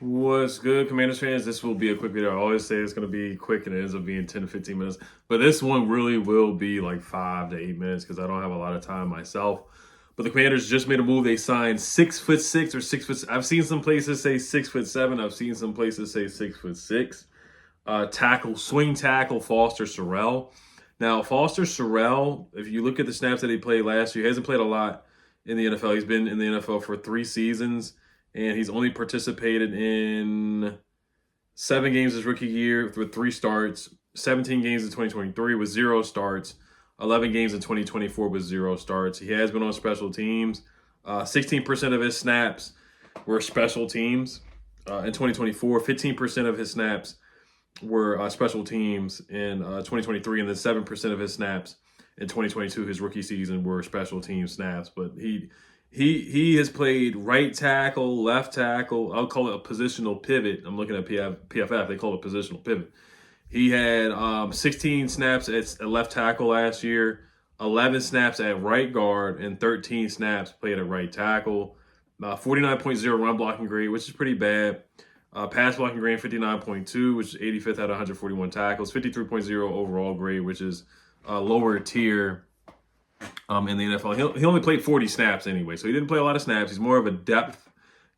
What's good, Commanders fans? This will be a quick video. I always say it's going to be quick and it ends up being 10 to 15 minutes. But this one really will be like 5 to 8 minutes because I don't have a lot of time myself. But the Commanders just made a move. They signed 6'6" or 6 foot. I've seen some places say 6'7". I've seen some places say 6'6". Swing tackle, Foster Sorrell. Now, Foster Sorrell, if you look at the snaps that he played last year, he hasn't played a lot in the NFL. He's been in the NFL for 3 seasons, and he's only participated in 7 games his rookie year with 3 starts, 17 games in 2023 with 0 starts, 11 games in 2024 with 0 starts. He has been on special teams. 16% of his snaps were special teams in 2024. 15% of his snaps were special teams in 2023, and then 7% of his snaps in 2022, his rookie season, were special team snaps. But he has played right tackle, left tackle. I'll call it a positional pivot. I'm looking at PFF. They call it positional pivot. He had 16 snaps at left tackle last year, 11 snaps at right guard, and 13 snaps played at right tackle. 49.0 run blocking grade, which is pretty bad. Pass blocking grade 59.2, which is 85th out of 141 tackles. 53.0 overall grade, which is lower tier in the NFL. He only played 40 snaps anyway, so he didn't play a lot of snaps. He's more of a depth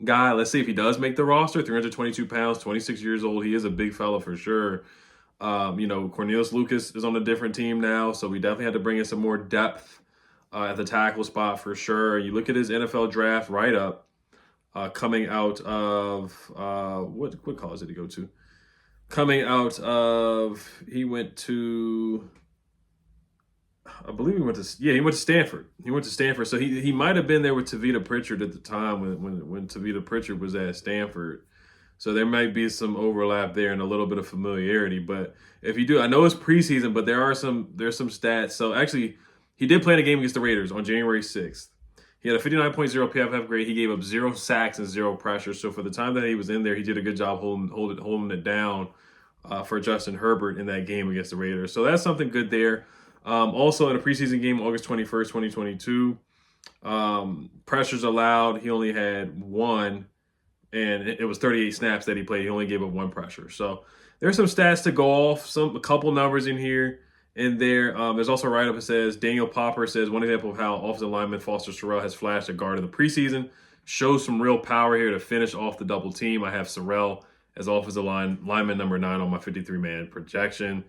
guy. Let's see if he does make the roster. 322 pounds, 26 years old. He is a big fella for sure. Cornelius Lucas is on a different team now, so we definitely had to bring in some more depth at the tackle spot for sure. You look at his NFL draft write-up. Coming out of what college did he go to? He went to, I believe he went to Stanford. He went to Stanford, so he might have been there with Tavita Pritchard at the time when Tavita Pritchard was at Stanford. So there might be some overlap there and a little bit of familiarity. But if you do, I know it's preseason, but there's some stats. So actually, he did play in a game against the Raiders on January 6th. He had a 59.0 PFF grade. He gave up 0 sacks and 0 pressure. So for the time that he was in there, he did a good job holding it down for Justin Herbert in that game against the Raiders. So that's something good there. Also in a preseason game, August 21st, 2022, pressures allowed. He only had 1, and it was 38 snaps that he played. He only gave up 1 pressure. So there's some stats to go off, a couple numbers in here. And there's also a write-up that says, Daniel Popper says, one example of how offensive lineman Foster Sorrell has flashed at guard in the preseason. Shows some real power here to finish off the double team. I have Sorrell as offensive lineman number 9 on my 53-man projection.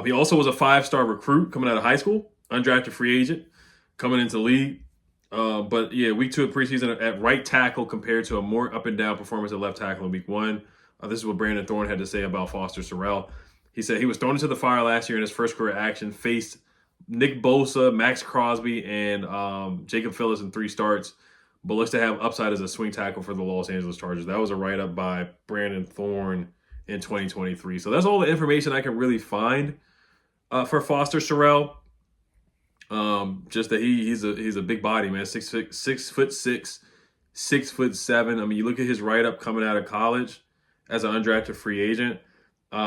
He also was a 5-star recruit coming out of high school, undrafted free agent, coming into the league. But yeah, week 2 of preseason at right tackle compared to a more up-and-down performance at left tackle in week 1. This is what Brandon Thorne had to say about Foster Sorrell. He said he was thrown into the fire last year in his first career action, faced Nick Bosa, Max Crosby, and Jacob Phillips in 3 starts, but looks to have upside as a swing tackle for the Los Angeles Chargers. That was a write-up by Brandon Thorne in 2023. So that's all the information I can really find for Foster Sorrell. Just that he's a big body, man. 6'6", 6'7". I mean, you look at his write-up coming out of college as an undrafted free agent.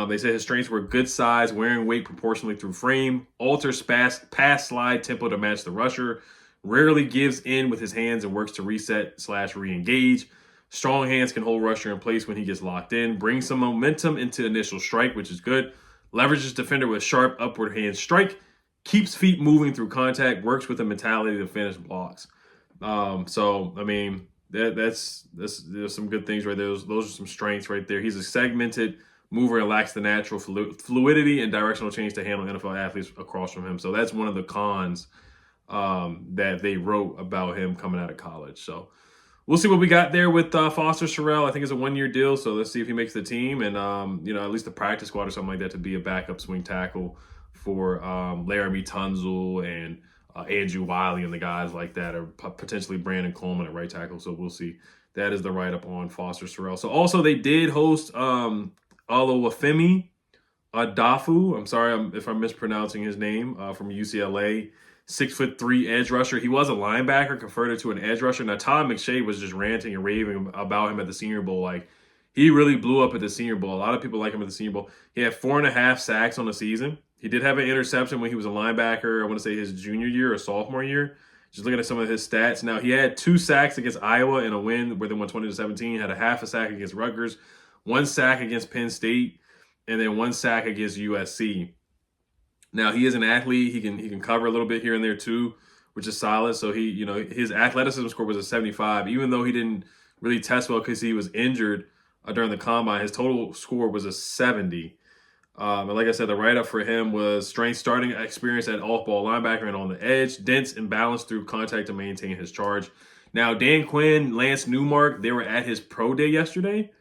They said his strengths were good size, wearing weight proportionally through frame, alters pass slide tempo to match the rusher, rarely gives in with his hands and works to reset/re-engage. Strong hands can hold rusher in place when he gets locked in, brings some momentum into initial strike, which is good. Leverages defender with sharp upward hand strike, keeps feet moving through contact, works with a mentality to finish blocks. So I mean, there's some good things right there. Those are some strengths right there. He's a segmented mover and lacks the natural fluidity and directional change to handle NFL athletes across from him. So that's one of the cons that they wrote about him coming out of college. So we'll see what we got there with Foster Sorrell. I think it's a 1-year deal, so let's see if he makes the team and at least the practice squad or something like that to be a backup swing tackle for Laramie Tunzel and Andrew Wiley and the guys like that, or potentially Brandon Coleman at right tackle. So we'll see. That is the write-up on Foster Sorrell. So also they did host Oluwafemi Dafu. I'm sorry if I'm mispronouncing his name, from UCLA. 6'3" edge rusher. He was a linebacker converted to an edge rusher. Now, Todd McShay was just ranting and raving about him at the Senior Bowl. Like, he really blew up at the Senior Bowl. A lot of people like him at the Senior Bowl. He had 4.5 sacks on the season. He did have an interception when he was a linebacker, I want to say his junior year or sophomore year. Just looking at some of his stats. Now, he had 2 sacks against Iowa in a win where they won 20-17, had a half a sack against Rutgers, 1 sack against Penn State, and then 1 sack against USC. Now, he is an athlete. He can cover a little bit here and there too, which is solid. So his athleticism score was a 75, even though he didn't really test well because he was injured during the combine. His total score was a 70. And like I said, the write-up for him was strength, starting experience at off-ball linebacker and on the edge, dense and balanced through contact to maintain his charge. Now, Dan Quinn, Lance Newmark, they were at his pro day yesterday.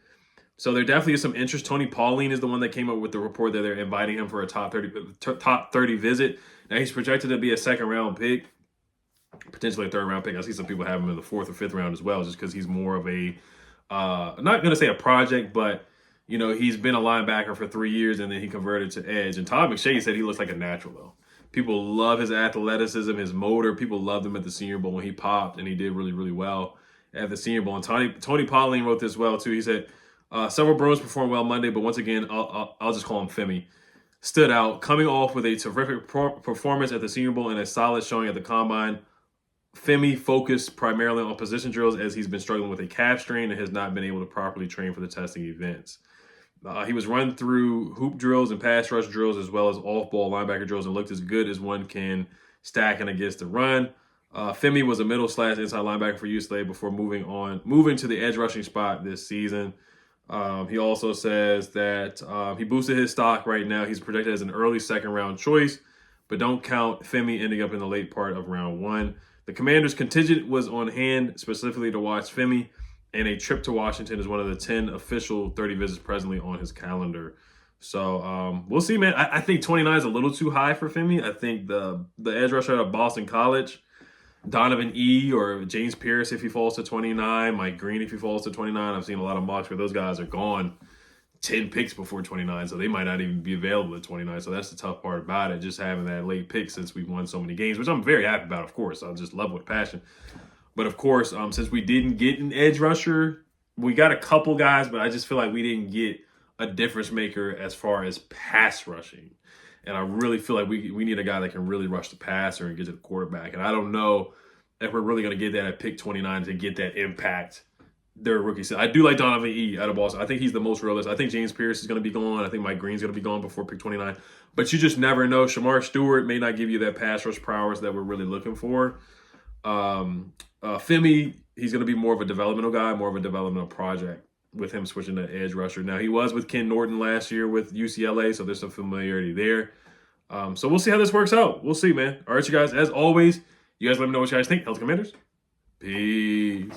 So there definitely is some interest. Tony Pauline is the one that came up with the report that they're inviting him for a top 30 visit. Now, he's projected to be a second-round pick, potentially a third-round pick. I see some people have him in the 4th or 5th round as well, just because he's more of a, I'm not going to say a project, but he's been a linebacker for 3 years, and then he converted to edge. And Todd McShay said he looks like a natural, though. People love his athleticism, his motor. People loved him at the Senior Bowl when he popped, and he did really, really well at the Senior Bowl. And Tony Pauline wrote this well, too. He said, several Bruins performed well Monday, but once again, I'll just call him Femi. Stood out, coming off with a terrific performance at the Senior Bowl and a solid showing at the Combine. Femi focused primarily on position drills as he's been struggling with a calf strain and has not been able to properly train for the testing events. He was run through hoop drills and pass rush drills as well as off-ball linebacker drills and looked as good as one can stacking against the run. Femi was a middle/inside linebacker for UCLA before moving to the edge rushing spot this season. He also says that he boosted his stock right now. He's projected as an early second-round choice, but don't count Femi ending up in the late part of round 1. The Commanders' contingent was on hand specifically to watch Femi, and a trip to Washington is one of the 10 official 30 visits presently on his calendar. So we'll see, man. I think 29 is a little too high for Femi. I think the edge rusher out of Boston College, Donovan E. or James Pierce if he falls to 29, Mike Green if he falls to 29. I've seen a lot of mocks where those guys are gone 10 picks before 29, so they might not even be available at 29. So that's the tough part about it, just having that late pick since we've won so many games, which I'm very happy about, of course. I just love with passion. But, of course, since we didn't get an edge rusher, we got a couple guys, but I just feel like we didn't get a difference maker as far as pass rushing. And I really feel like we need a guy that can really rush the passer and get to the quarterback. And I don't know if we're really going to get that at pick 29 to get that impact their rookie season. I do like Donovan E. out of Boston. I think he's the most realistic. I think James Pierce is going to be gone. I think Mike Green's going to be gone before pick 29. But you just never know. Shamar Stewart may not give you that pass rush prowess that we're really looking for. Femi, he's going to be more of a developmental guy, more of a developmental project with him switching to edge rusher. Now, he was with Ken Norton last year with UCLA, so there's some familiarity there. So we'll see how this works out. We'll see, man. All right, you guys, as always, you guys let me know what you guys think. Health Commanders, peace.